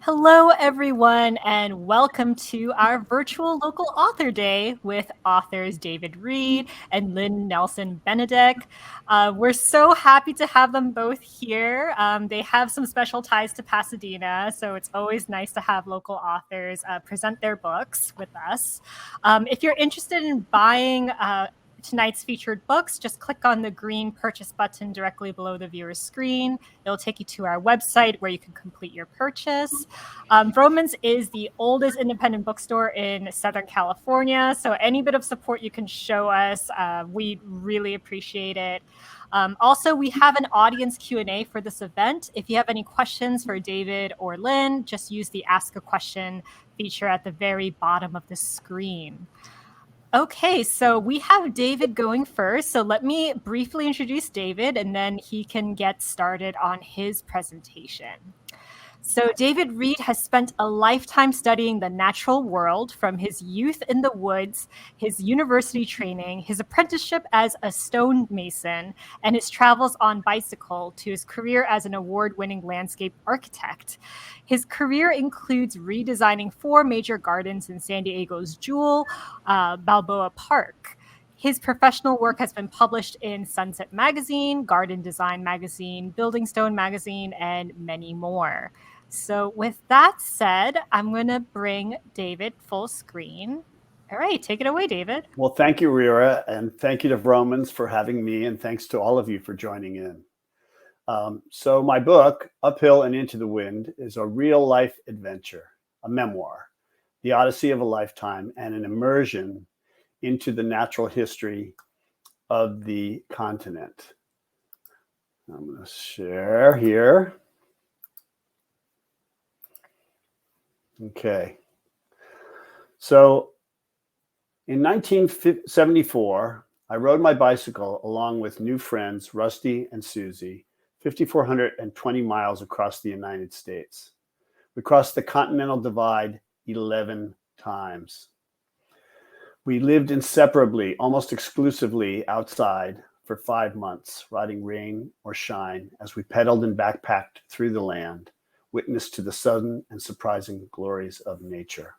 Hello, everyone, and welcome to our virtual local author day with authors David Reed and Lynn Nelson Benedek. We're so happy to have them both here. They have some special ties to Pasadena, so it's always nice to have local authors present their books with us. If you're interested in buying tonight's featured books, just click on the green purchase button directly below the viewer's screen. It'll take you to our website where you can complete your purchase. Vroman's is the oldest independent bookstore in Southern California, so any bit of support you can show us, we really appreciate it. Also, we have an audience Q&A for this event. If you have any questions for David or Lynn, just use the Ask a Question feature at the very bottom of the screen. Okay, so we have David going first. So let me briefly introduce David, and then he can get started on his presentation. So David Reed has spent a lifetime studying the natural world, from his youth in the woods, his university training, his apprenticeship as a stonemason, and his travels on bicycle to his career as an award-winning landscape architect. His career includes redesigning 4 major gardens in San Diego's Jewel, Balboa Park. His professional work has been published in Sunset Magazine, Garden Design Magazine, Building Stone Magazine, and many more. So with that said, I'm going to bring David full screen. All right, take it away, David. Well, thank you, Rira, and thank you to Vromans for having me, and thanks to all of you for joining in. So my book, Uphill and Into the Wind, is a real-life adventure, a memoir, the odyssey of a lifetime, and an immersion into the natural history of the continent. I'm going to share here. Okay. So in 1974, I rode my bicycle along with new friends, Rusty and Susie, 5,420 miles across the United States. We crossed the Continental Divide 11 times. We lived inseparably, almost exclusively outside for 5 months, riding rain or shine as we pedaled and backpacked through the land, witness to the sudden and surprising glories of nature.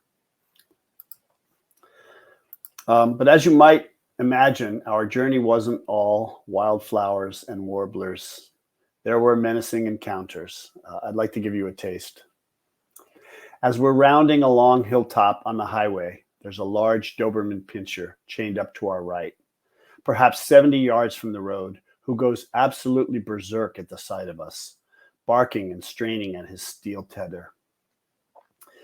But as you might imagine, our journey wasn't all wildflowers and warblers. There were menacing encounters. I'd like to give you a taste. As we're rounding a long hilltop on the highway, there's a large Doberman pinscher chained up to our right, perhaps 70 yards from the road, who goes absolutely berserk at the sight of us, barking and straining at his steel tether.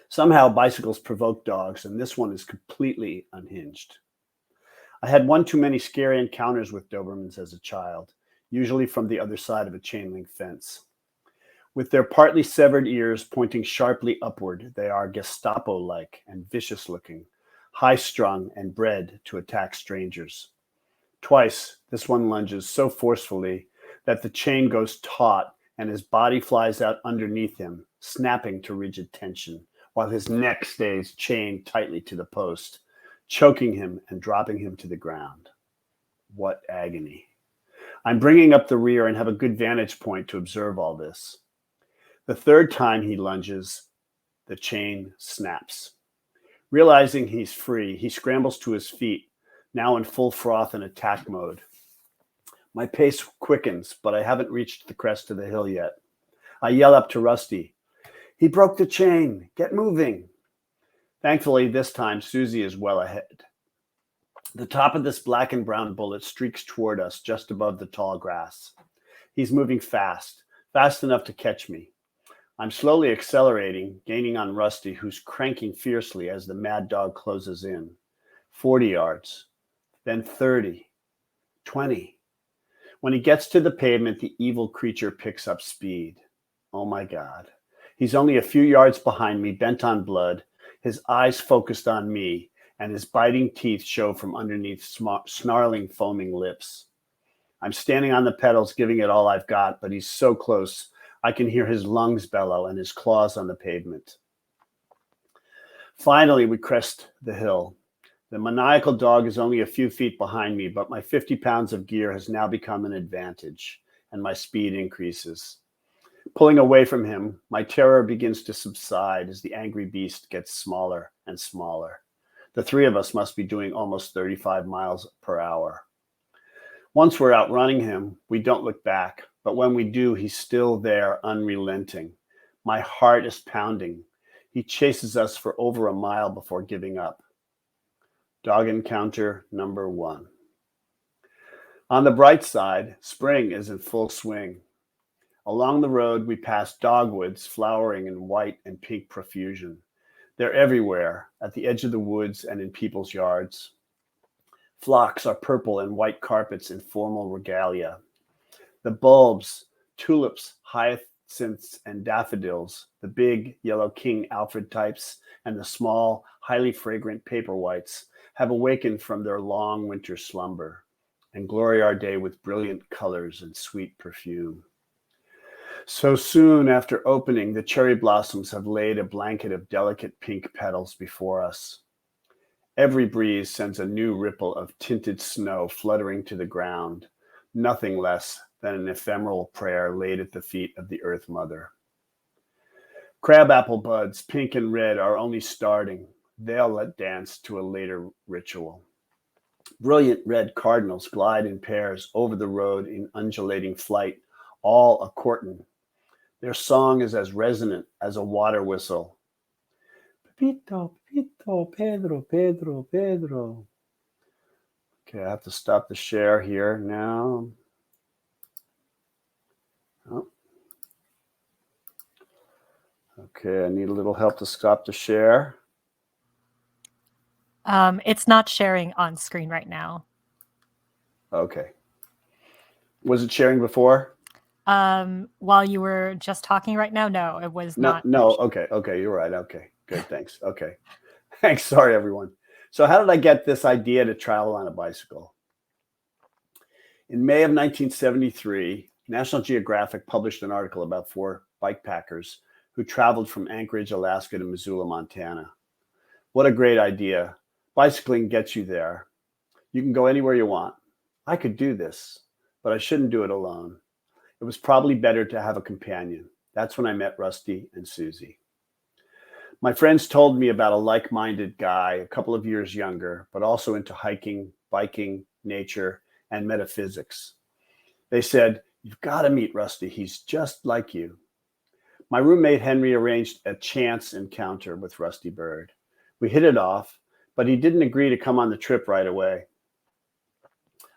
Somehow bicycles provoke dogs, and this one is completely unhinged. I had one too many scary encounters with Dobermans as a child, usually from the other side of a chain link fence. With their partly severed ears pointing sharply upward, they are Gestapo-like and vicious-looking, high-strung and bred to attack strangers. Twice, this one lunges so forcefully that the chain goes taut and his body flies out underneath him, snapping to rigid tension, while his neck stays chained tightly to the post, choking him and dropping him to the ground. What agony. I'm bringing up the rear and have a good vantage point to observe all this. The third time he lunges, the chain snaps. Realizing he's free, he scrambles to his feet, now in full froth and attack mode. My pace quickens, but I haven't reached the crest of the hill yet. I yell up to Rusty, "He broke the chain. Get moving." Thankfully, this time, Susie is well ahead. The top of this black and brown bullet streaks toward us just above the tall grass. He's moving fast enough to catch me. I'm slowly accelerating, gaining on Rusty, who's cranking fiercely as the mad dog closes in. 40 yards, then 30, 20. When he gets to the pavement, the evil creature picks up speed. Oh my God. He's only a few yards behind me, bent on blood, his eyes focused on me, and his biting teeth show from underneath snarling, foaming lips. I'm standing on the pedals, giving it all I've got, but he's so close, I can hear his lungs bellow and his claws on the pavement. Finally, we crest the hill. The maniacal dog is only a few feet behind me, but my 50 pounds of gear has now become an advantage, and my speed increases. Pulling away from him, my terror begins to subside as the angry beast gets smaller and smaller. The three of us must be doing almost 35 miles per hour. Once we're outrunning him, we don't look back, but when we do, he's still there, unrelenting. My heart is pounding. He chases us for over a mile before giving up. Dog encounter number 1. On the bright side, spring is in full swing. Along the road, we pass dogwoods flowering in white and pink profusion. They're everywhere, at the edge of the woods and in people's yards. Phlox are purple and white carpets in formal regalia. The bulbs, tulips, hyacinths, and daffodils, the big yellow King Alfred types, and the small, highly fragrant paper whites, have awakened from their long winter slumber and glory our day with brilliant colors and sweet perfume. So soon after opening, the cherry blossoms have laid a blanket of delicate pink petals before us. Every breeze sends a new ripple of tinted snow fluttering to the ground, nothing less than an ephemeral prayer laid at the feet of the Earth Mother. Crabapple buds, pink and red, are only starting. They'll let dance to a later ritual. Brilliant red cardinals glide in pairs over the road in undulating flight, all a courtin'. Their song is as resonant as a water whistle. Pepito, Pepito, Pedro, Pedro, Pedro. Okay, I have to stop the share here now. Oh. Okay, I need a little help to stop the share. It's not sharing on screen right now. Okay. Was it sharing before? While you were just talking right now, no, it was not. No. Okay, you're right. Okay, good, thanks. Okay, thanks. Sorry, everyone. So how did I get this idea to travel on a bicycle? In May of 1973, National Geographic published an article about 4 bikepackers who traveled from Anchorage, Alaska to Missoula, Montana. What a great idea. Bicycling gets you there. You can go anywhere you want. I could do this, but I shouldn't do it alone. It was probably better to have a companion. That's when I met Rusty and Susie. My friends told me about a like-minded guy, a couple of years younger, but also into hiking, biking, nature, and metaphysics. They said, "You've got to meet Rusty. He's just like you." My roommate Henry arranged a chance encounter with Rusty Bird. We hit it off, but he didn't agree to come on the trip right away.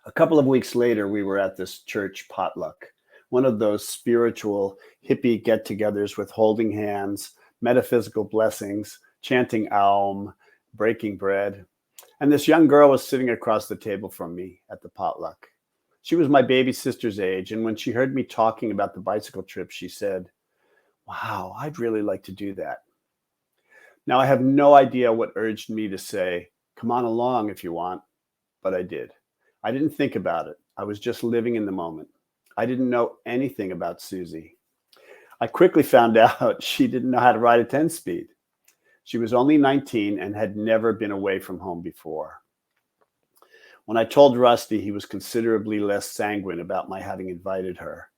A couple of weeks later, we were at this church potluck, one of those spiritual hippie get-togethers with holding hands, metaphysical blessings, chanting Aum, breaking bread. And this young girl was sitting across the table from me at the potluck. She was my baby sister's age, and when she heard me talking about the bicycle trip, she said, "Wow, I'd really like to do that." Now, I have no idea what urged me to say, "Come on along if you want," but I did. I didn't think about it. I was just living in the moment. I didn't know anything about Susie. I quickly found out she didn't know how to ride a 10-speed. She was only 19 and had never been away from home before. When I told Rusty, he was considerably less sanguine about my having invited her.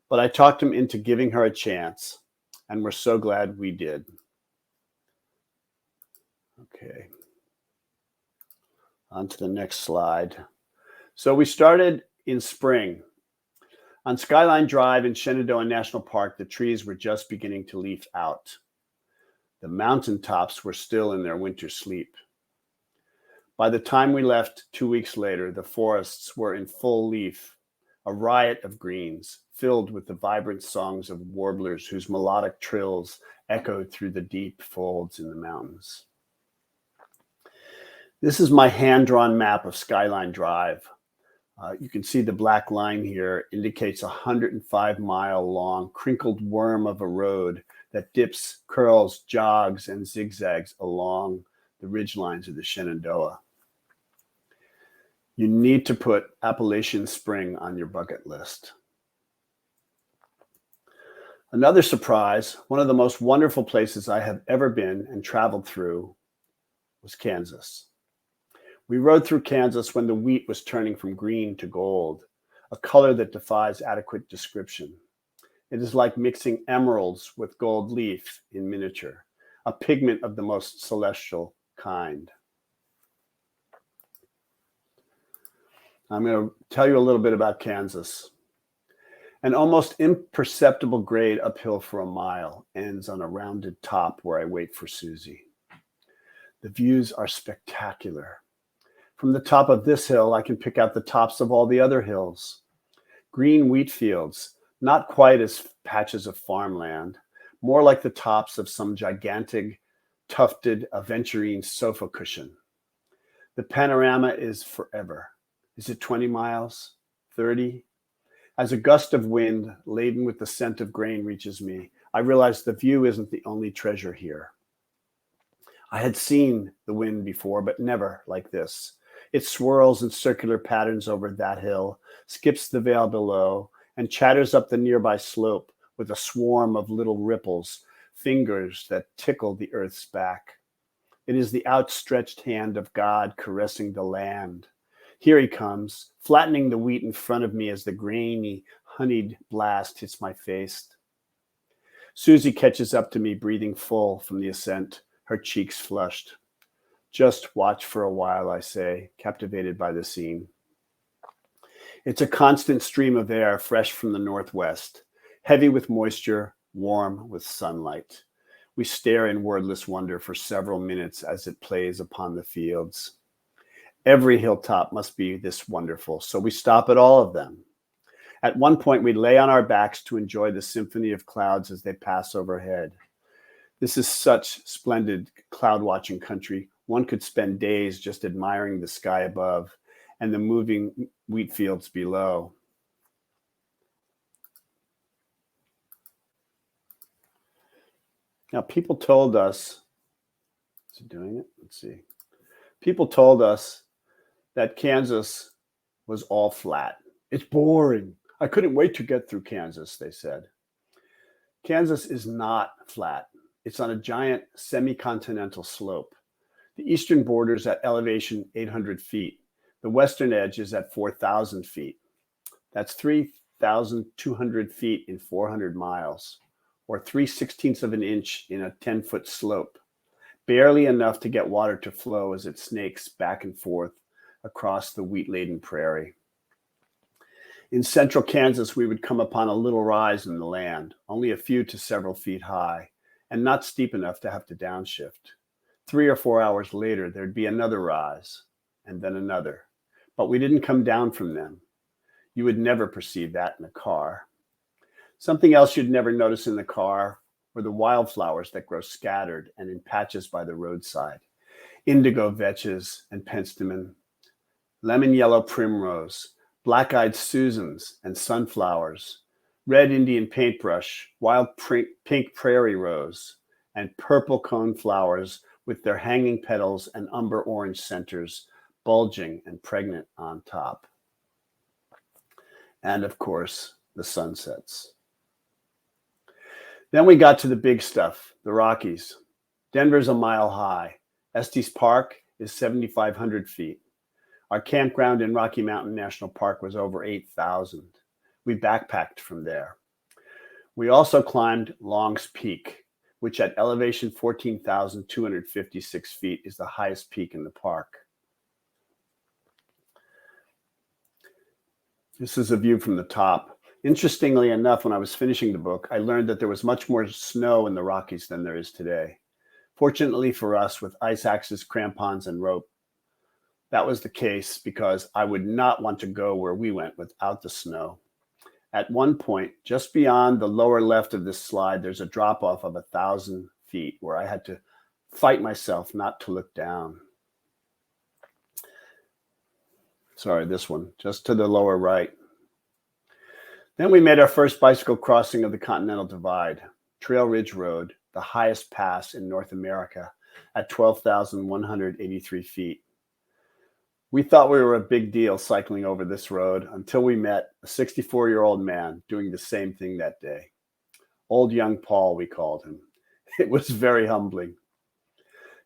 But I talked him into giving her a chance, and we're so glad we did. Okay. On to the next slide. So we started in spring. On Skyline Drive in Shenandoah National Park, the trees were just beginning to leaf out. The mountaintops were still in their winter sleep. By the time we left 2 weeks later, the forests were in full leaf, a riot of greens, filled with the vibrant songs of warblers whose melodic trills echoed through the deep folds in the mountains. This is my hand-drawn map of Skyline Drive. You can see the black line here indicates a 105-mile-long crinkled worm of a road that dips, curls, jogs, and zigzags along the ridgelines of the Shenandoah. You need to put Appalachian Spring on your bucket list. Another surprise, one of the most wonderful places I have ever been and traveled through, was Kansas. We rode through Kansas when the wheat was turning from green to gold, a color that defies adequate description. It is like mixing emeralds with gold leaf in miniature, a pigment of the most celestial kind. I'm going to tell you a little bit about Kansas. An almost imperceptible grade uphill for a mile ends on a rounded top where I wait for Susie. The views are spectacular. From the top of this hill, I can pick out the tops of all the other hills. Green wheat fields, not quite as patches of farmland, more like the tops of some gigantic, tufted aventurine sofa cushion. The panorama is forever. Is it 20 miles? 30? As a gust of wind laden with the scent of grain reaches me, I realize the view isn't the only treasure here. I had seen the wind before, but never like this. It swirls in circular patterns over that hill, skips the vale below, and chatters up the nearby slope with a swarm of little ripples, fingers that tickle the earth's back. It is the outstretched hand of God caressing the land. Here he comes, flattening the wheat in front of me as the grainy, honeyed blast hits my face. Susie catches up to me, breathing full from the ascent, her cheeks flushed. Just watch for a while, I say, captivated by the scene. It's a constant stream of air fresh from the northwest, heavy with moisture, warm with sunlight. We stare in wordless wonder for several minutes as it plays upon the fields. Every hilltop must be this wonderful, so we stop at all of them. At one point, we lay on our backs to enjoy the symphony of clouds as they pass overhead. This is such splendid cloud-watching country. One could spend days just admiring the sky above and the moving wheat fields below. Now, people told us, is it doing it? Let's see. People told us that Kansas was all flat. It's boring. I couldn't wait to get through Kansas, they said. Kansas is not flat. It's on a giant semi-continental slope. The eastern border is at elevation 800 feet. The western edge is at 4,000 feet. That's 3,200 feet in 400 miles, or 3/16 of an inch in a 10-foot slope. Barely enough to get water to flow as it snakes back and forth across the wheat-laden prairie. In central Kansas, we would come upon a little rise in the land, only a few to several feet high, and not steep enough to have to downshift. 3 or 4 hours later, there'd be another rise, and then another. But we didn't come down from them. You would never perceive that in a car. Something else you'd never notice in the car were the wildflowers that grow scattered and in patches by the roadside. Indigo vetches and penstemon, lemon yellow primrose, black-eyed Susans and sunflowers, red Indian paintbrush, wild pink prairie rose, and purple cone flowers with their hanging petals and umber orange centers, bulging and pregnant on top. And of course, the sunsets. Then we got to the big stuff, the Rockies. Denver's a mile high. Estes Park is 7,500 feet. Our campground in Rocky Mountain National Park was over 8,000. We backpacked from there. We also climbed Long's Peak, which at elevation 14,256 feet is the highest peak in the park. This is a view from the top. Interestingly enough, when I was finishing the book, I learned that there was much more snow in the Rockies than there is today. Fortunately for us, with ice axes, crampons, and rope, that was the case because I would not want to go where we went without the snow. At one point, just beyond the lower left of this slide, there's a drop-off of 1,000 feet where I had to fight myself not to look down. Sorry, this one, just to the lower right. Then we made our first bicycle crossing of the Continental Divide, Trail Ridge Road, the highest pass in North America at 12,183 feet. We thought we were a big deal cycling over this road until we met a 64-year-old man doing the same thing that day. Old Young Paul, we called him. It was very humbling.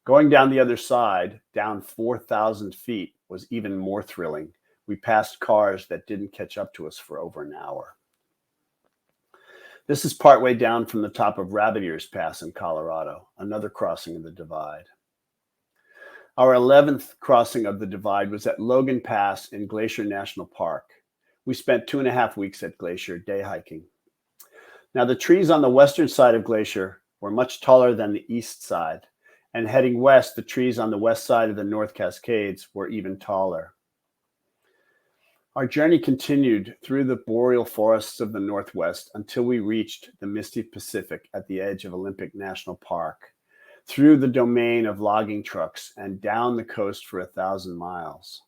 Going down the other side, down 4,000 feet, was even more thrilling. We passed cars that didn't catch up to us for over an hour. This is partway down from the top of Rabbit Ears Pass in Colorado, another crossing of the divide. Our 11th crossing of the divide was at Logan Pass in Glacier National Park. We spent 2.5 weeks at Glacier day hiking. Now, the trees on the western side of Glacier were much taller than the east side, and heading west, the trees on the west side of the North Cascades were even taller. Our journey continued through the boreal forests of the Northwest until we reached the misty Pacific at the edge of Olympic National Park, through the domain of logging trucks and down the coast for 1,000 miles.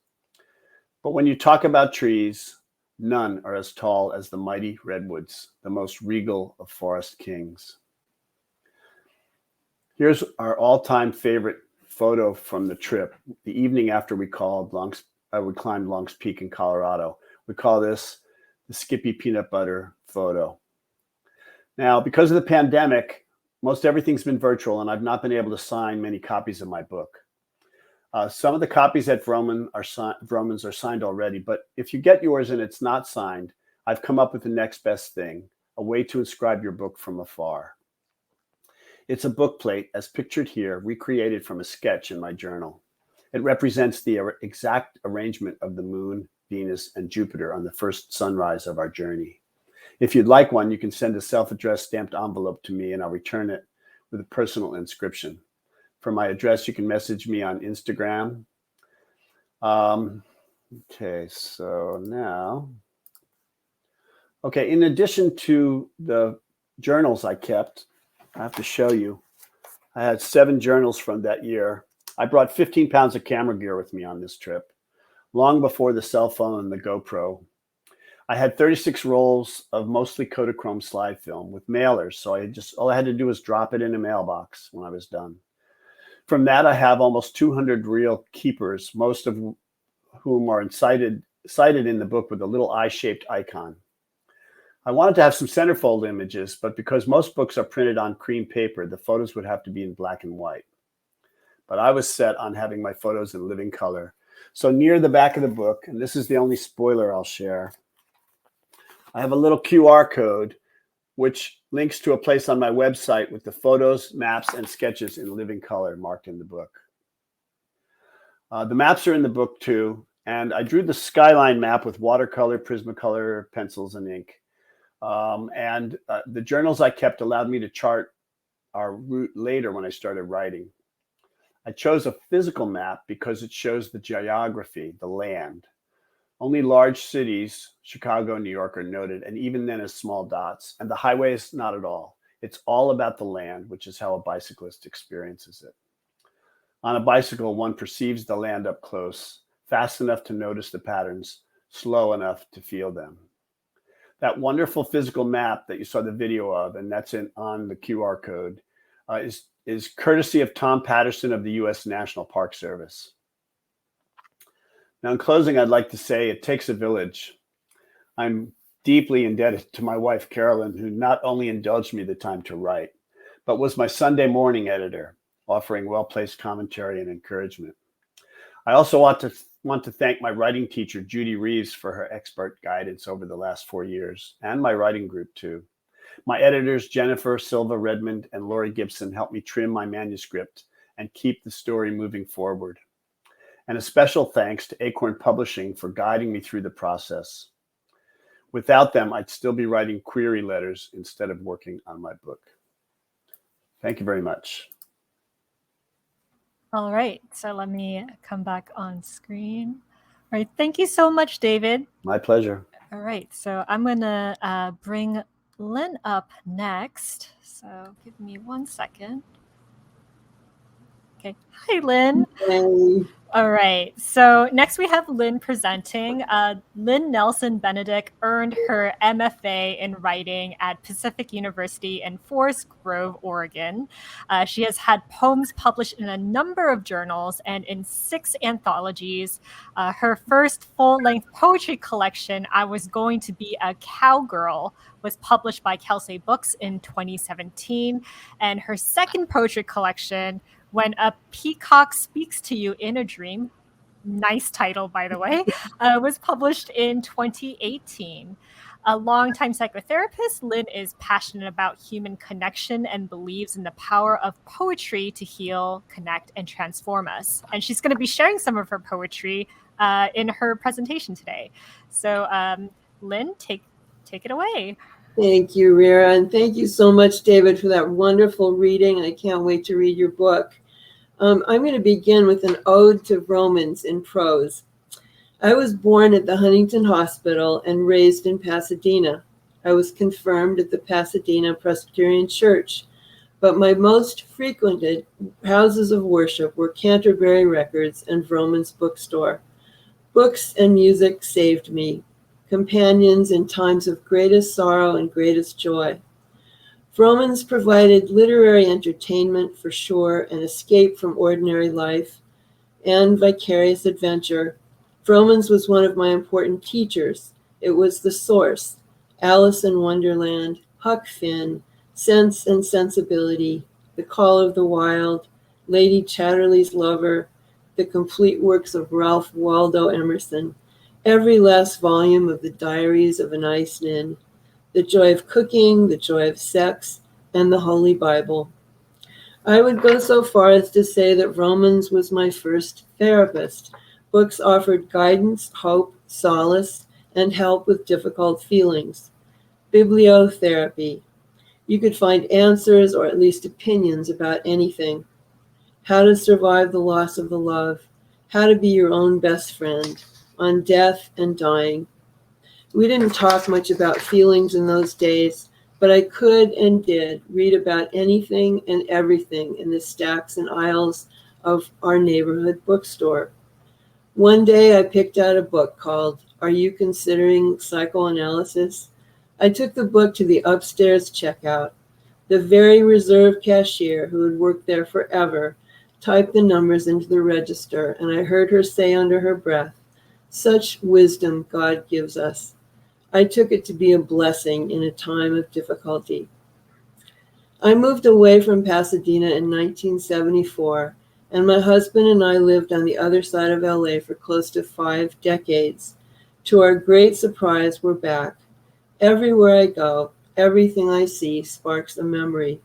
But when you talk about trees, none are as tall as the mighty redwoods, the most regal of forest kings. Here's our all-time favorite photo from the trip, the evening after we climbed Long's Peak in Colorado. We call this the Skippy Peanut Butter photo. Now, because of the pandemic, most everything's been virtual, and I've not been able to sign many copies of my book. Some of the copies at Vroman's are signed already, but if you get yours and it's not signed, I've come up with the next best thing, a way to inscribe your book from afar. It's a book plate, as pictured here, recreated from a sketch in my journal. It represents the exact arrangement of the moon, Venus, and Jupiter on the first sunrise of our journey. If you'd like one, you can send a self-addressed stamped envelope to me, and I'll return it with a personal inscription. For my address, you can message me on Instagram. Okay, so now, in addition to the journals I kept, I have to show you, I had 7 journals from that year. I brought 15 pounds of camera gear with me on this trip, long before the cell phone and the GoPro. I had 36 rolls of mostly Kodachrome slide film with mailers, so all I had to do was drop it in a mailbox when I was done. From that, I have almost 200 real keepers, most of whom are cited in the book with a little eye-shaped icon. I wanted to have some centerfold images, but because most books are printed on cream paper, the photos would have to be in black and white. But I was set on having my photos in living color. So near the back of the book, and this is the only spoiler I'll share, I have a little QR code which links to a place on my website with the photos, maps, and sketches in living color marked in the book. The maps are in the book too, and I drew the skyline map with watercolor, Prismacolor, pencils, and ink. The journals I kept allowed me to chart our route later when I started writing. I chose a physical map because it shows the geography, the land. Only large cities, Chicago, New York, are noted, and even then as small dots. And the highways, not at all. It's all about the land, which is how a bicyclist experiences it. On a bicycle, one perceives the land up close, fast enough to notice the patterns, slow enough to feel them. That wonderful physical map that you saw the video of, and that's on the QR code, is courtesy of Tom Patterson of the U.S. National Park Service. Now, in closing, I'd like to say it takes a village. I'm deeply indebted to my wife, Carolyn, who not only indulged me the time to write, but was my Sunday morning editor, offering well-placed commentary and encouragement. I also want to thank my writing teacher, Judy Reeves, for her expert guidance over the last 4 years, and my writing group, too. My editors, Jennifer Silva Redmond and Lori Gibson, helped me trim my manuscript and keep the story moving forward. And a special thanks to Acorn Publishing for guiding me through the process. Without them, I'd still be writing query letters instead of working on my book. Thank you very much. All right, so let me come back on screen. All right, thank you so much, David. My pleasure. All right, so I'm gonna bring Lynn up next. So give me 1 second. Okay, hi, Lynn. Hey. All right, so next we have Lynn presenting. Lynn Nelson Benedek earned her MFA in writing at Pacific University in Forest Grove, Oregon. She has had poems published in a number of journals and in 6 anthologies. Her first full-length poetry collection, I Was Going to Be a Cowgirl, was published by Kelsey Books in 2017. And her second poetry collection, When a Peacock Speaks to You in a Dream, nice title, by the way, was published in 2018. A longtime psychotherapist, Lynn is passionate about human connection and believes in the power of poetry to heal, connect, and transform us. And she's going to be sharing some of her poetry in her presentation today. So, Lynn, take it away. Thank you, Rira, and thank you so much, David, for that wonderful reading. I can't wait to read your book. I'm going to begin with an ode to Vroman in prose. I was born at the Huntington Hospital and raised in Pasadena. I was confirmed at the Pasadena Presbyterian Church, but my most frequented houses of worship were Canterbury Records and Vroman's Bookstore. Books and music saved me, companions in times of greatest sorrow and greatest joy. Vroman's provided literary entertainment for sure, an escape from ordinary life, and vicarious adventure. Vroman's was one of my important teachers. It was the source: Alice in Wonderland, Huck Finn, Sense and Sensibility, The Call of the Wild, Lady Chatterley's Lover, the complete works of Ralph Waldo Emerson, every last volume of the Diaries of an Ice Nin, The Joy of Cooking, The Joy of Sex, and the Holy Bible. I would go so far as to say that Vroman's was my first therapist. Books offered guidance, hope, solace, and help with difficult feelings. Bibliotherapy. You could find answers or at least opinions about anything. How to survive the loss of the love. How to be your own best friend. On death and dying. We didn't talk much about feelings in those days, but I could and did read about anything and everything in the stacks and aisles of our neighborhood bookstore. One day I picked out a book called Are You Considering Psychoanalysis? I took the book to the upstairs checkout. The very reserved cashier, who had worked there forever, typed the numbers into the register, and I heard her say under her breath, "Such wisdom God gives us." I took it to be a blessing in a time of difficulty. I moved away from Pasadena in 1974, and my husband and I lived on the other side of LA for close to 5 decades. To our great surprise, we're back. Everywhere I go, everything I see sparks a memory.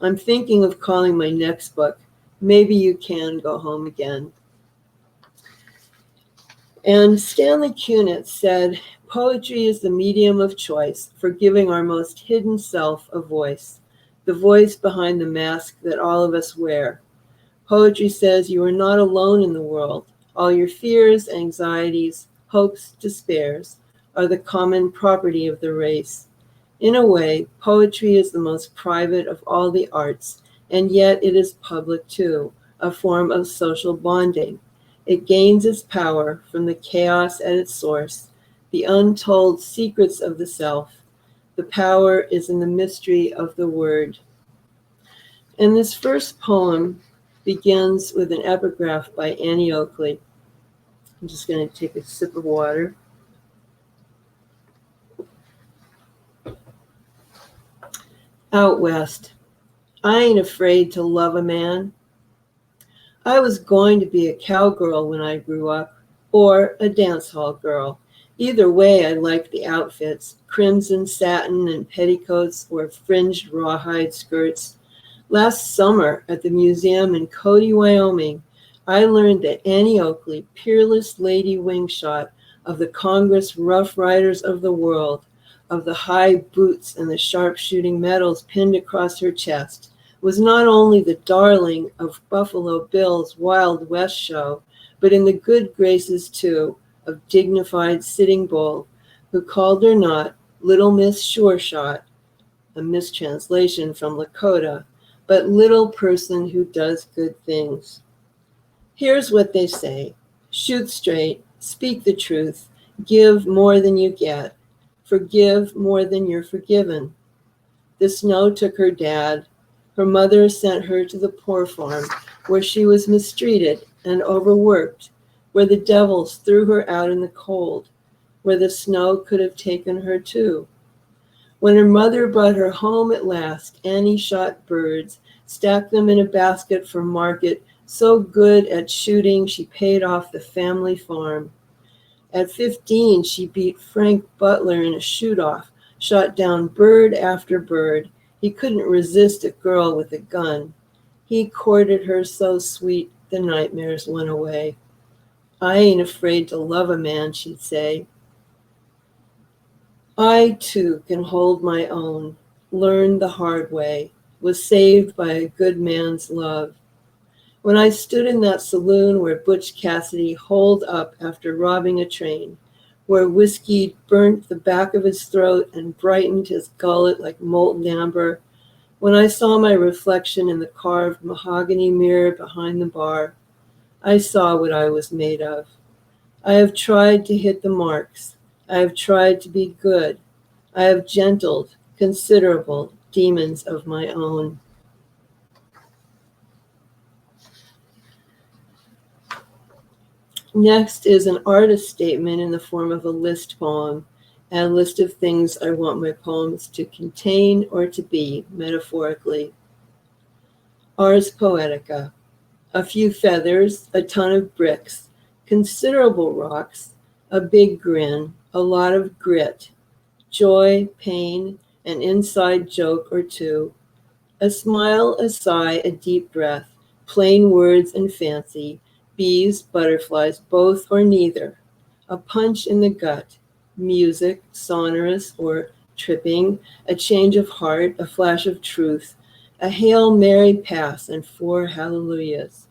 I'm thinking of calling my next book, Maybe You Can Go Home Again. And Stanley Kunitz said, poetry is the medium of choice for giving our most hidden self a voice, the voice behind the mask that all of us wear. Poetry says you are not alone in the world. All your fears, anxieties, hopes, despairs are the common property of the race. In a way, poetry is the most private of all the arts, and yet it is public too, a form of social bonding. It gains its power from the chaos at its source, the untold secrets of the self. The power is in the mystery of the word. And this first poem begins with an epigraph by Annie Oakley. I'm just going to take a sip of water. Out west, I ain't afraid to love a man. I was going to be a cowgirl when I grew up, or a dance hall girl. Either way, I liked the outfits, crimson satin and petticoats or fringed rawhide skirts. Last summer at the museum in Cody, Wyoming, I learned that Annie Oakley, peerless lady wingshot of the Congress Rough Riders of the world, of the high boots and the sharpshooting medals pinned across her chest, was not only the darling of Buffalo Bill's Wild West show, but in the good graces, too, of dignified Sitting Bull, who called her not Little Miss Sure Shot, a mistranslation from Lakota, but little person who does good things. Here's what they say: shoot straight, speak the truth, give more than you get, forgive more than you're forgiven. The snow took her dad. Her mother sent her to the poor farm where she was mistreated and overworked, where the devils threw her out in the cold, where the snow could have taken her too. When her mother brought her home at last, Annie shot birds, stacked them in a basket for market, so good at shooting she paid off the family farm. At 15, she beat Frank Butler in a shoot-off, shot down bird after bird. He couldn't resist a girl with a gun. He courted her so sweet, the nightmares went away. I ain't afraid to love a man, she'd say. I, too, can hold my own, learned the hard way, was saved by a good man's love. When I stood in that saloon where Butch Cassidy holed up after robbing a train, where whiskey burnt the back of his throat and brightened his gullet like molten amber, when I saw my reflection in the carved mahogany mirror behind the bar, I saw what I was made of. I have tried to hit the marks. I have tried to be good. I have gentled considerable demons of my own. Next is an artist statement in the form of a list poem, and a list of things I want my poems to contain or to be, metaphorically. Ars Poetica. A few feathers, a ton of bricks, considerable rocks, a big grin, a lot of grit, joy, pain, an inside joke or two, a smile, a sigh, a deep breath, plain words and fancy, bees, butterflies, both or neither, a punch in the gut, music, sonorous or tripping, a change of heart, a flash of truth, a Hail Mary pass and 4 hallelujahs,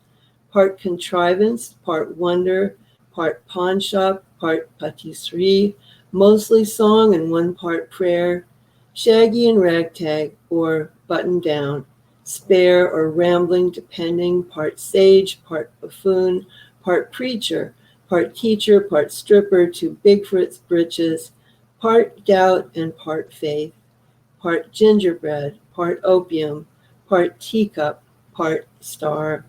part contrivance, part wonder, part pawn shop, part patisserie, mostly song and 1 part prayer, shaggy and ragtag or button down, spare or rambling depending, part sage, part buffoon, part preacher, part teacher, part stripper to Bigfoot's britches, part doubt and part faith, part gingerbread, part opium, part teacup, part star.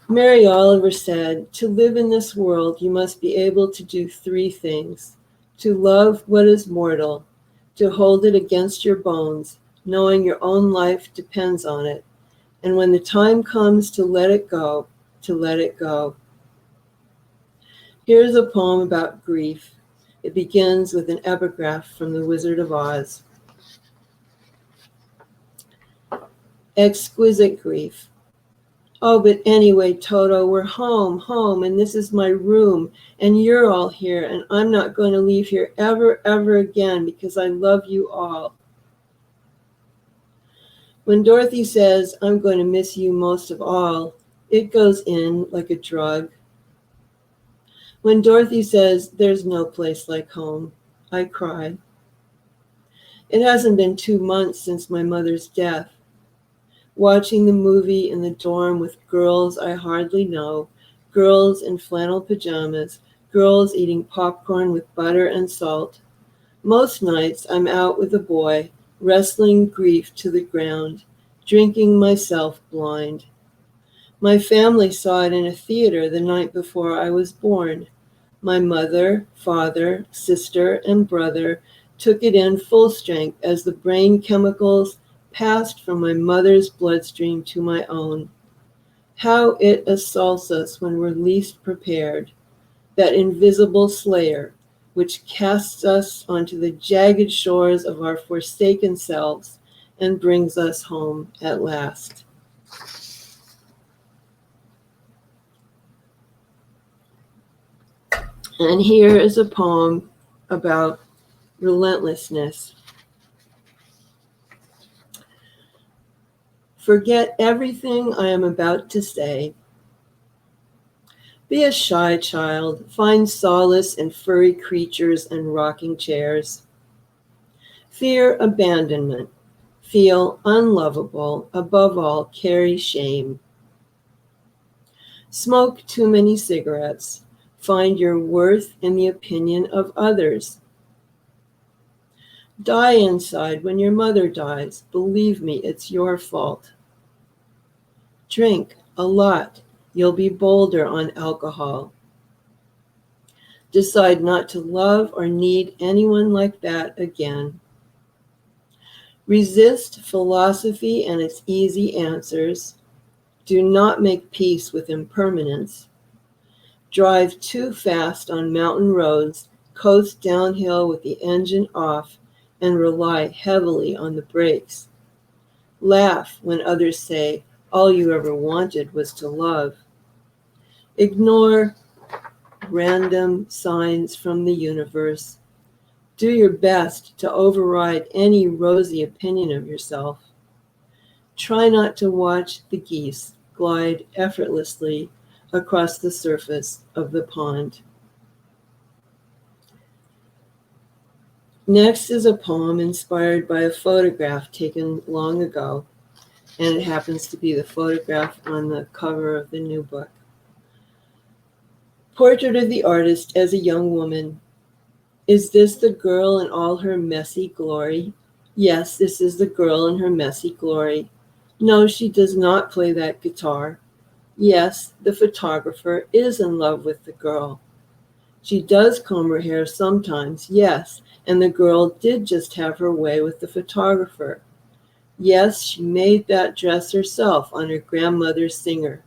Mary Oliver said, to live in this world, you must be able to do 3 things: to love what is mortal, to hold it against your bones, knowing your own life depends on it, and when the time comes to let it go, to let it go. Here's a poem about grief. It begins with an epigraph from The Wizard of Oz. Exquisite grief. Oh, but anyway, Toto, we're home, and this is my room, and you're all here, and I'm not going to leave here ever again because I love you all. When Dorothy says, I'm going to miss you most of all, it goes in like a drug. When Dorothy says, there's no place like home, I cry. It hasn't been 2 months since my mother's death. Watching the movie in the dorm with girls I hardly know, girls in flannel pajamas, girls eating popcorn with butter and salt. Most nights I'm out with a boy, wrestling grief to the ground, drinking myself blind. My family saw it in a theater the night before I was born. My mother, father, sister, and brother took it in full strength as the brain chemicals passed from my mother's bloodstream to my own. How it assaults us when we're least prepared, that invisible slayer which casts us onto the jagged shores of our forsaken selves and brings us home at last. And here is a poem about relentlessness. Forget everything I am about to say. Be a shy child. Find solace in furry creatures and rocking chairs. Fear abandonment. Feel unlovable. Above all, carry shame. Smoke too many cigarettes. Find your worth in the opinion of others. Die inside when your mother dies. Believe me, it's your fault. Drink a lot. You'll be bolder on alcohol. Decide not to love or need anyone like that again. Resist philosophy and its easy answers. Do not make peace with impermanence. Drive too fast on mountain roads, coast downhill with the engine off, and rely heavily on the brakes. Laugh when others say all you ever wanted was to love. Ignore random signs from the universe. Do your best to override any rosy opinion of yourself. Try not to watch the geese glide effortlessly across the surface of the pond. Next is a poem inspired by a photograph taken long ago, and it happens to be the photograph on the cover of the new book. Portrait of the artist as a young woman. Is this the girl in all her messy glory? Yes, this is the girl in her messy glory. No, she does not play that guitar. Yes, the photographer is in love with the girl. She does comb her hair sometimes, yes, and the girl did just have her way with the photographer. Yes, she made that dress herself on her grandmother's singer.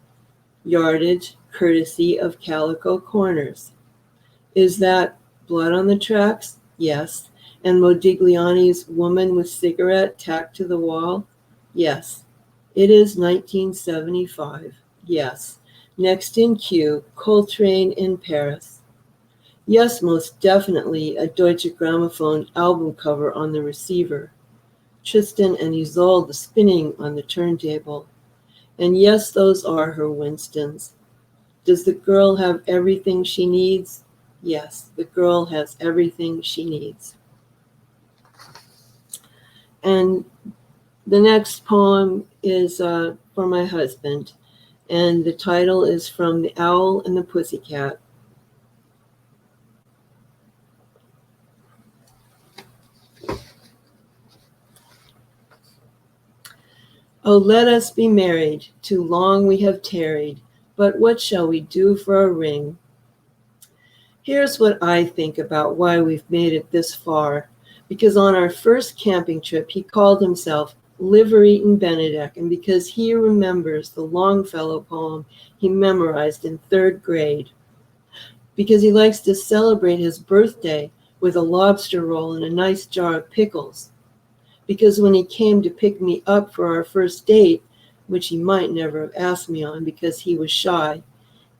Yardage, courtesy of Calico Corners. Is that blood on the tracks? Yes. And Modigliani's Woman with Cigarette tacked to the wall? Yes. It is 1975. Yes. Next in queue, Coltrane in Paris. Yes, most definitely a Deutsche Grammophon album cover on the receiver. Tristan and Isolde spinning on the turntable. And yes, those are her Winstons. Does the girl have everything she needs? Yes, the girl has everything she needs. And the next poem is for my husband, and the title is From the Owl and the Pussycat. Oh, let us be married, too long we have tarried, but what shall we do for a ring? Here's what I think about why we've made it this far, because on our first camping trip, he called himself Liver-Eaten Benedek, and because he remembers the Longfellow poem he memorized in 3rd grade, because he likes to celebrate his birthday with a lobster roll and a nice jar of pickles, because when he came to pick me up for our first date, which he might never have asked me on because he was shy,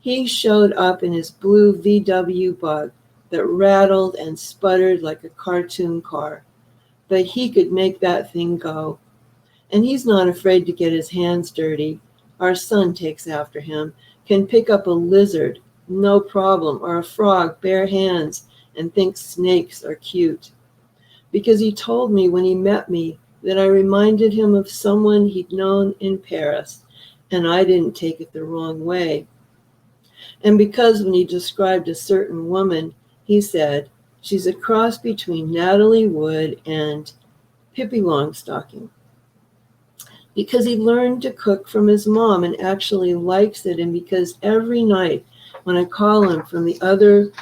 he showed up in his blue VW Bug that rattled and sputtered like a cartoon car, but he could make that thing go. And he's not afraid to get his hands dirty. Our son takes after him, can pick up a lizard, no problem, or a frog, bare hands, and thinks snakes are cute. Because he told me when he met me that I reminded him of someone he'd known in Paris, and I didn't take it the wrong way. And because when he described a certain woman, he said, she's a cross between Natalie Wood and Pippi Longstocking. Because he learned to cook from his mom and actually likes it, and because every night when I call him from the other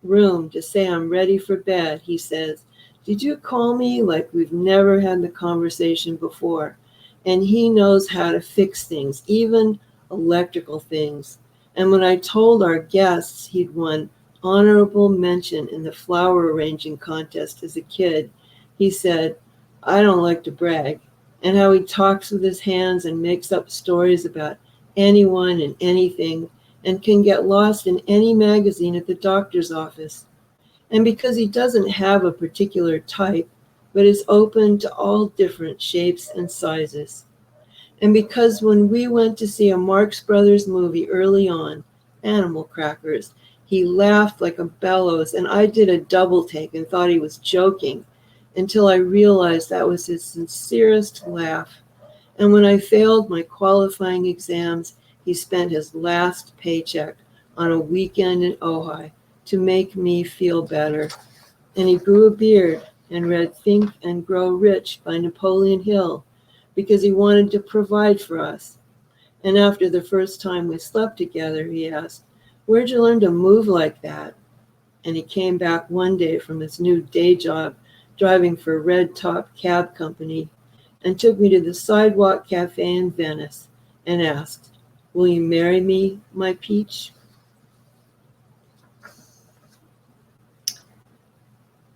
room to say I'm ready for bed, he says, did you call me? Like we've never had the conversation before. And he knows how to fix things, even electrical things. And when I told our guests he'd won honorable mention in the flower arranging contest as a kid, he said, I don't like to brag. And how he talks with his hands and makes up stories about anyone and anything and can get lost in any magazine at the doctor's office. And because he doesn't have a particular type, but is open to all different shapes and sizes. And because when we went to see a Marx Brothers movie early on, Animal Crackers, he laughed like a bellows, and I did a double take and thought he was joking until I realized that was his sincerest laugh. And when I failed my qualifying exams, he spent his last paycheck on a weekend in Ojai to make me feel better. And he grew a beard and read Think and Grow Rich by Napoleon Hill because he wanted to provide for us. And after the first time we slept together, he asked, where'd you learn to move like that? And he came back one day from his new day job driving for Red Top Cab Company and took me to the Sidewalk Cafe in Venice and asked, "Will you marry me, my peach?"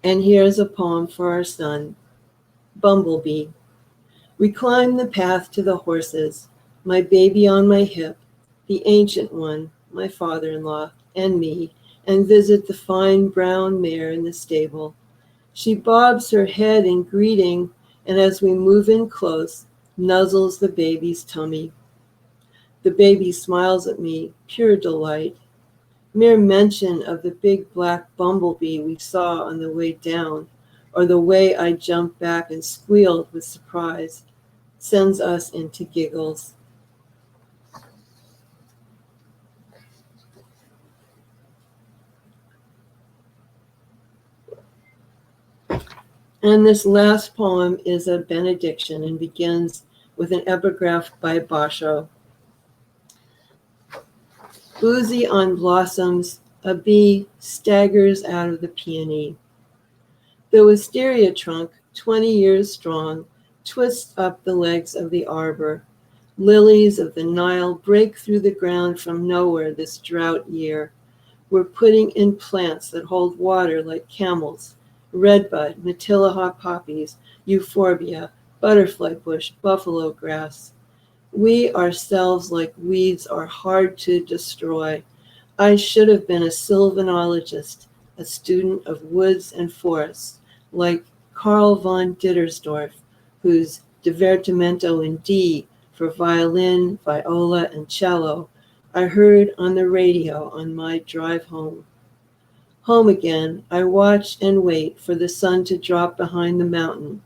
And here's a poem for our son, Bumblebee. We climb the path to the horses, my baby on my hip, the ancient one, my father-in-law, and me, and visit the fine brown mare in the stable. She bobs her head in greeting, and as we move in close, nuzzles the baby's tummy. The baby smiles at me, pure delight. Mere mention of the big black bumblebee we saw on the way down, or the way I jumped back and squealed with surprise, sends us into giggles. And this last poem is a benediction and begins with an epigraph by Basho. Boozy on blossoms, a bee staggers out of the peony. The wisteria trunk, 20 years strong, twists up the legs of the arbor. Lilies of the Nile break through the ground from nowhere this drought year. We're putting in plants that hold water like camels, redbud, matilaha poppies, euphorbia, butterfly bush, buffalo grass. We ourselves, like weeds, are hard to destroy. I should have been a sylvanologist, a student of woods and forests, like Carl von Dittersdorf, whose Divertimento in D for violin, viola, and cello I heard on the radio on my drive home. Home again, I watch and wait for the sun to drop behind the mountain.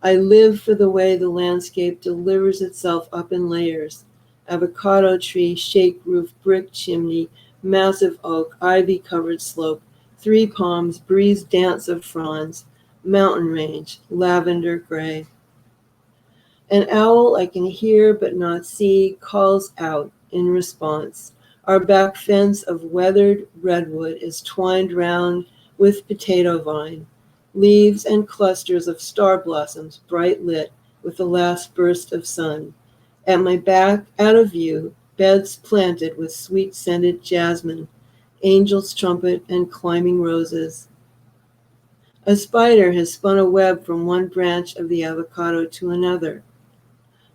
I live for the way the landscape delivers itself up in layers. Avocado tree, shake roof, brick chimney, massive oak, ivy-covered slope, 3 palms, breeze dance of fronds, mountain range, lavender gray. An owl I can hear but not see calls out in response. Our back fence of weathered redwood is twined round with potato vine, leaves and clusters of star blossoms bright lit with the last burst of sun. At my back, out of view, beds planted with sweet-scented jasmine, angel's trumpet, and climbing roses. A spider has spun a web from one branch of the avocado to another.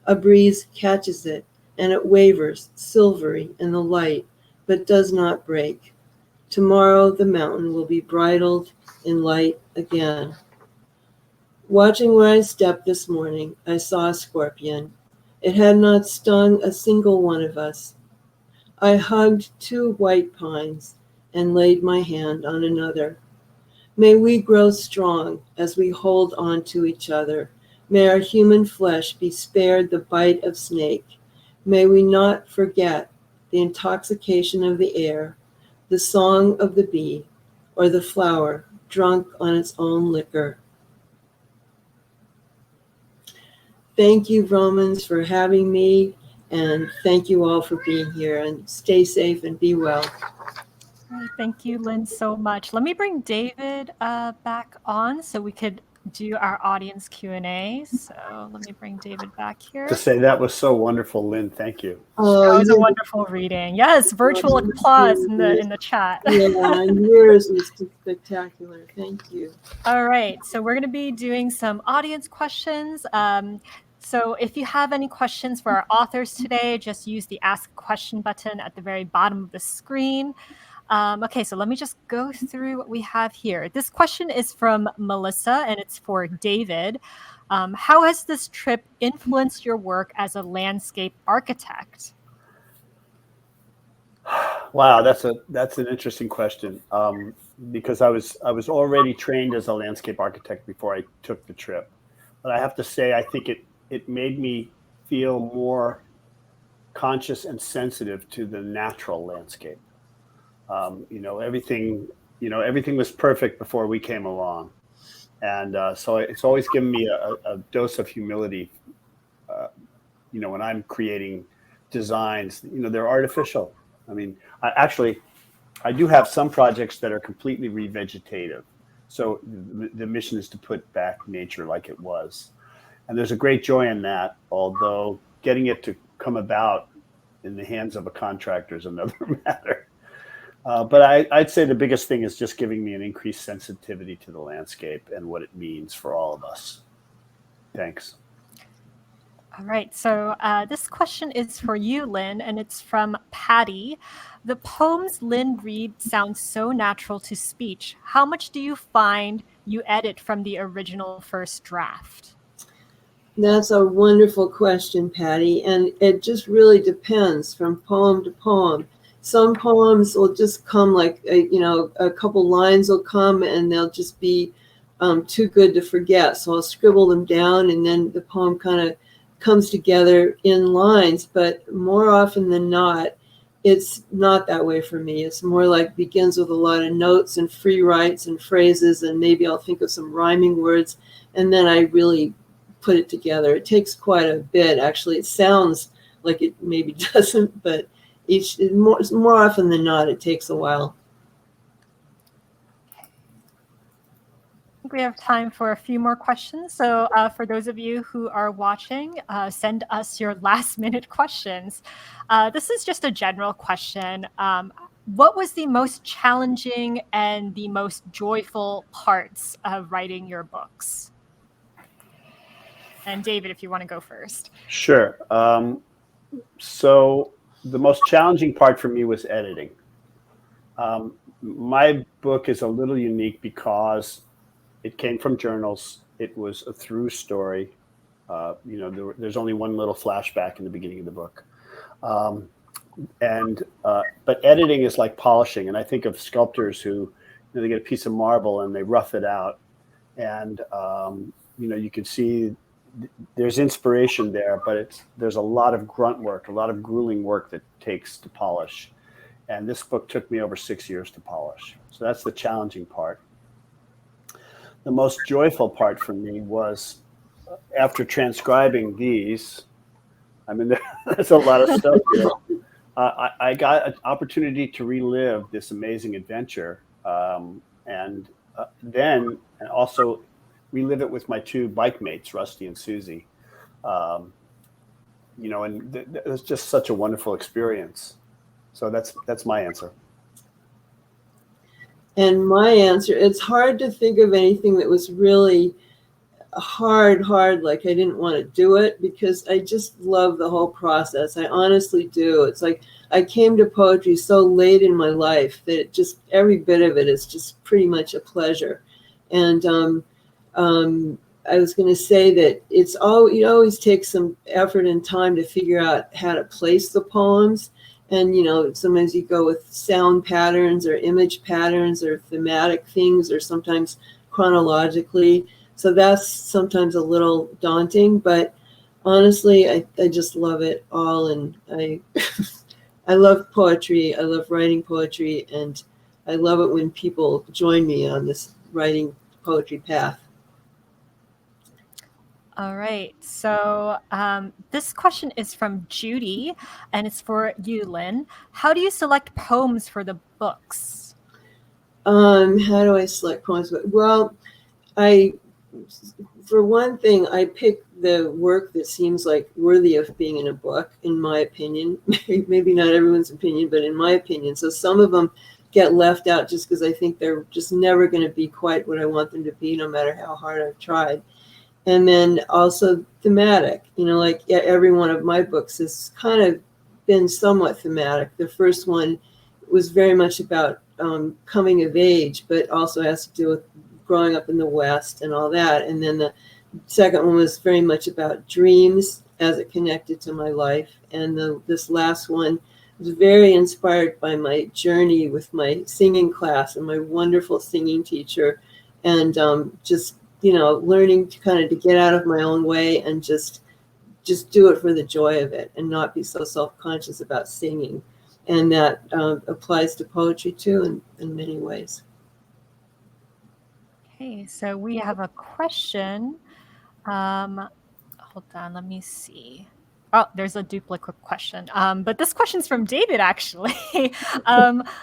A breeze catches it, and it wavers, silvery in the light, but does not break. Tomorrow the mountain will be bridled in light again. Watching where I stepped this morning, I saw a scorpion. It had not stung a single one of us. I hugged 2 white pines and laid my hand on another. May we grow strong as we hold on to each other. May our human flesh be spared the bite of snake. May we not forget the intoxication of the air, the song of the bee, or the flower drunk on its own liquor. Thank you, Romans, for having me, and thank you all for being here, and stay safe and be well. Thank you, Lynn, so much. Let me bring David back on so we could do our audience Q&A. So let me bring David back here. To say that was so wonderful, Lynn. Thank you. Oh, That was a wonderful reading. Yes, virtual applause in the chat. Yeah, yours was spectacular. Thank you. All right, so we're going to be doing some audience questions. So if you have any questions for our authors today, just use the Ask Question button at the very bottom of the screen. Okay, so let me just go through what we have here. This question is from Melissa, and it's for David. How has this trip influenced your work as a landscape architect? Wow, that's an interesting question, because I was already trained as a landscape architect before I took the trip. But I have to say, I think it made me feel more conscious and sensitive to the natural landscape. Everything was perfect before we came along. And so it's always given me a dose of humility, when I'm creating designs. They're artificial. I mean, I do have some projects that are completely revegetative. So the mission is to put back nature like it was. And there's a great joy in that, although getting it to come about in the hands of a contractor is another matter. But I'd say the biggest thing is just giving me an increased sensitivity to the landscape and what it means for all of us. Thanks. All right, so this question is for you, Lynn, and it's from Patty. The poems Lynn reads sound so natural to speech. How much do you find you edit from the original first draft? That's a wonderful question, Patty, and it just really depends from poem to poem. Some poems will just come like, a couple lines will come and they'll just be too good to forget. So I'll scribble them down and then the poem kind of comes together in lines. But more often than not, it's not that way for me. It's more like begins with a lot of notes and free writes and phrases, and maybe I'll think of some rhyming words, and then I really put it together. It takes quite a bit. Actually, it sounds like it maybe doesn't, but more often than not, it takes a while. I think we have time for a few more questions. So for those of you who are watching, send us your last minute questions. This is just a general question. What was the most challenging and the most joyful parts of writing your books? And David, if you want to go first. Sure. So the most challenging part for me was editing. My book is a little unique because it came from journals. It was a through story. There's only one little flashback in the beginning of the book. But editing is like polishing. And I think of sculptors who, they get a piece of marble and they rough it out. And, you can see there's inspiration there, but there's a lot of grunt work, a lot of grueling work that takes to polish. And this book took me over 6 years to polish. So that's the challenging part. The most joyful part for me was after transcribing these, there's a lot of stuff here. I got an opportunity to relive this amazing adventure, and also relive it with my two bike mates, Rusty and Susie. And it was just such a wonderful experience. So that's my answer. And my answer, it's hard to think of anything that was really hard, like I didn't want to do it, because I just love the whole process. I honestly do. It's like I came to poetry so late in my life that every bit of it is just pretty much a pleasure. And I was going to say that it always takes some effort and time to figure out how to place the poems. And, sometimes you go with sound patterns or image patterns or thematic things, or sometimes chronologically. So that's sometimes a little daunting, but honestly, I just love it all. And I love poetry. I love writing poetry. And I love it when people join me on this writing poetry path. All right. So this question is from Judy, and it's for you, Lynn. How do you select poems for the books? How do I select poems? Well, for one thing, I pick the work that seems like worthy of being in a book, in my opinion. Maybe not everyone's opinion, but in my opinion. So some of them get left out just because I think they're just never going to be quite what I want them to be, no matter how hard I've tried. And then also thematic, like every one of my books has kind of been somewhat thematic. The first one was very much about coming of age, but also has to do with growing up in the West and all that. And then the second one was very much about dreams as it connected to my life. And this last one was very inspired by my journey with my singing class and my wonderful singing teacher, and just learning to kind of to get out of my own way and just do it for the joy of it and not be so self-conscious about singing. And that applies to poetry too in many ways. Okay, so we have a question. Hold on, let me see. Oh, there's a duplicate question. But this question's from David, actually.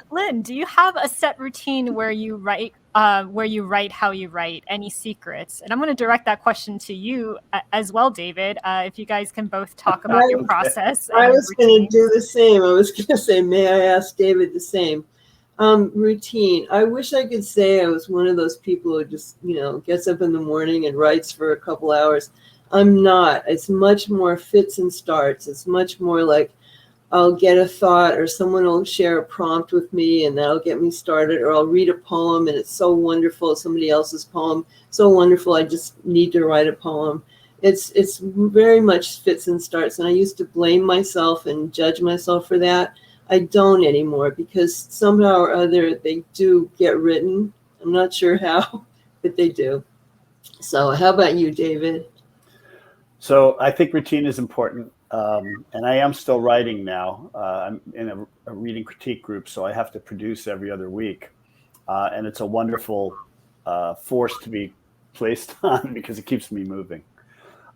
Lynn, do you have a set routine where you write where you write how you write? Any secrets? And I'm going to direct that question to you as well, David. If you guys can both talk about your process. I was going to do the same. I was going to say, may I ask David the same? Routine. I wish I could say I was one of those people who just, gets up in the morning and writes for a couple hours. I'm not. It's much more fits and starts. It's much more like I'll get a thought or someone will share a prompt with me and that'll get me started, or I'll read a poem and it's so wonderful, somebody else's poem, so wonderful, I just need to write a poem. It's very much fits and starts, and I used to blame myself and judge myself for that. I don't anymore, because somehow or other they do get written. I'm not sure how, but they do. So how about you, David? So I think routine is important. And I am still writing now. I'm in a reading critique group, so I have to produce every other week. And it's a wonderful force to be placed on because it keeps me moving.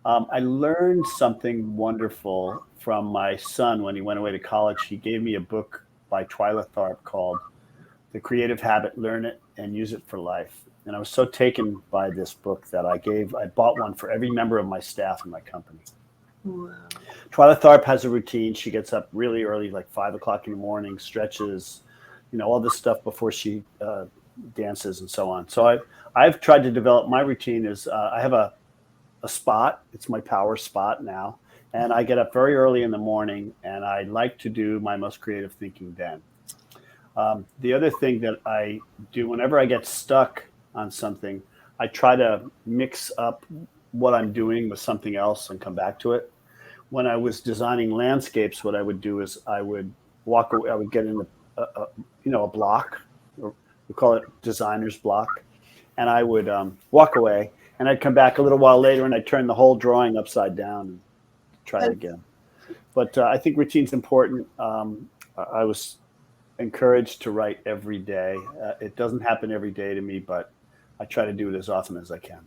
I learned something wonderful from my son when he went away to college. He gave me a book by Twyla Tharp called The Creative Habit, Learn It and Use It for Life. And I was so taken by this book that I bought one for every member of my staff in my company. Wow. Twyla Tharp has a routine. She gets up really early, like 5 o'clock in the morning, stretches, all this stuff before she dances and so on. So I've tried to develop my routine. I have a spot. It's my power spot now. And I get up very early in the morning, and I like to do my most creative thinking then. The other thing that I do whenever I get stuck on something, I try to mix up what I'm doing with something else and come back to it. When I was designing landscapes, what I would do is I would walk away. I would get in a block, or we call it designer's block, and I would walk away, and I'd come back a little while later, and I'd turn the whole drawing upside down and try it again. But I think routine's important. I was encouraged to write every day. It doesn't happen every day to me, but I try to do it as often as I can.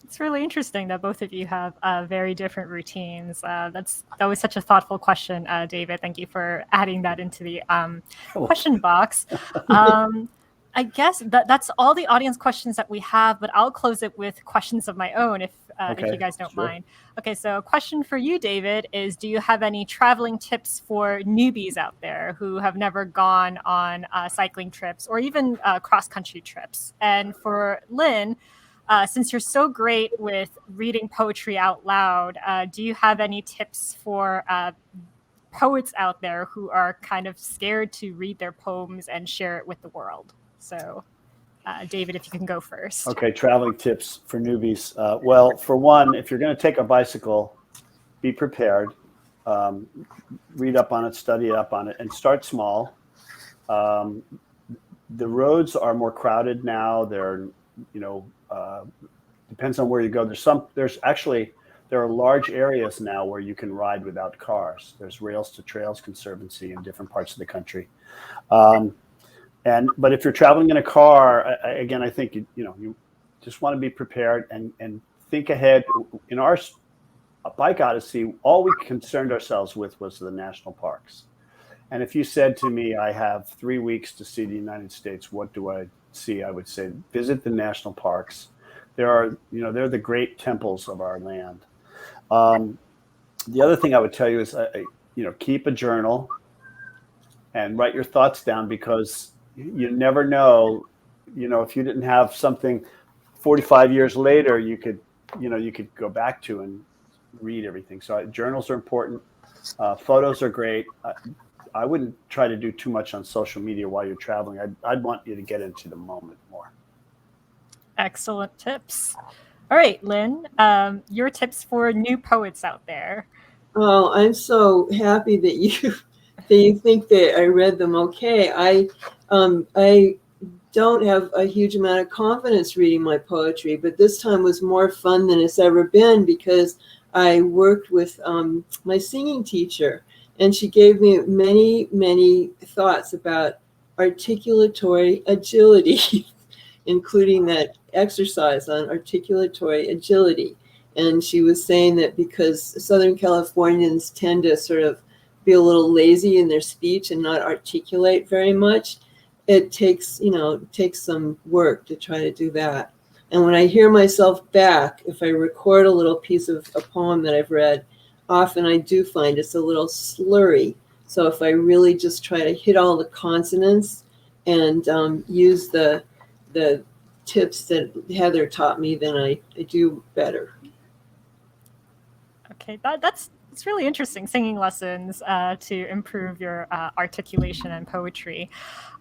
It's really interesting that both of you have very different routines. That was such a thoughtful question, David. Thank you for adding that into the question box. I guess that's all the audience questions that we have, but I'll close it with questions of my own if you guys don't mind. Okay, so a question for you, David, is do you have any traveling tips for newbies out there who have never gone on cycling trips or even cross-country trips? And for Lynn, since you're so great with reading poetry out loud, do you have any tips for poets out there who are kind of scared to read their poems and share it with the world? So, David, if you can go first. Okay, traveling tips for newbies. Well, for one, if you're going to take a bicycle, be prepared. Read up on it, study up on it, and start small. The roads are more crowded now. They're, depends on where you go. There are large areas now where you can ride without cars. There's Rails to Trails Conservancy in different parts of the country. But if you're traveling in a car, again, I think you just want to be prepared and think ahead. In our Bike Odyssey, all we concerned ourselves with was the national parks. And if you said to me, I have 3 weeks to see the United States, what do I see? I would say, visit the national parks. They're the great temples of our land. The other thing I would tell you is, keep a journal and write your thoughts down, because you never know, if you didn't have something 45 years later, you could go back to and read everything. So journals are important. Photos are great. I wouldn't try to do too much on social media while you're traveling. I'd want you to get into the moment more. Excellent tips. All right, Lynn, your tips for new poets out there. Oh, I'm so happy that you think that I read them okay. I don't have a huge amount of confidence reading my poetry, but this time was more fun than it's ever been because I worked with my singing teacher, and she gave me many, many thoughts about articulatory agility, including that exercise on articulatory agility. And she was saying that because Southern Californians tend to sort of be a little lazy in their speech and not articulate very much, it takes, takes some work to try to do that. And when I hear myself back, if I record a little piece of a poem that I've read, often I do find it's a little slurry. So if I really just try to hit all the consonants and use the tips that Heather taught me, then I do better. Okay, that's really interesting, singing lessons to improve your articulation and poetry.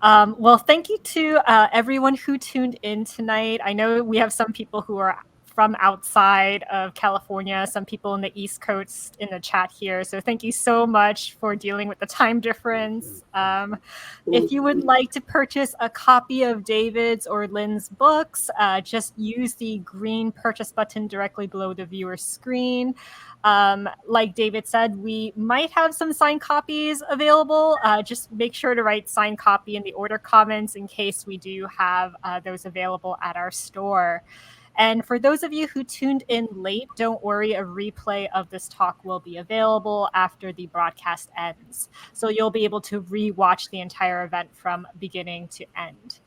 Well, thank you to everyone who tuned in tonight. I know we have some people who are from outside of California, some people in the East Coast in the chat here. So thank you so much for dealing with the time difference. If you would like to purchase a copy of David's or Lynn's books, just use the green purchase button directly below the viewer screen. Like David said, we might have some signed copies available. Just make sure to write signed copy in the order comments in case we do have those available at our store. And for those of you who tuned in late, don't worry, a replay of this talk will be available after the broadcast ends. So you'll be able to re-watch the entire event from beginning to end.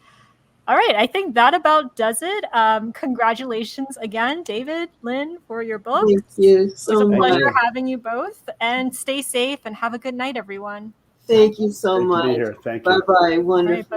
All right, I think that about does it. Congratulations again, David, Lynn, for your book. Thank you so much. It was a pleasure having you both, and stay safe and have a good night, everyone. Thank you so Great much. to be here. Thank you. Bye-bye. Wonderful. All right,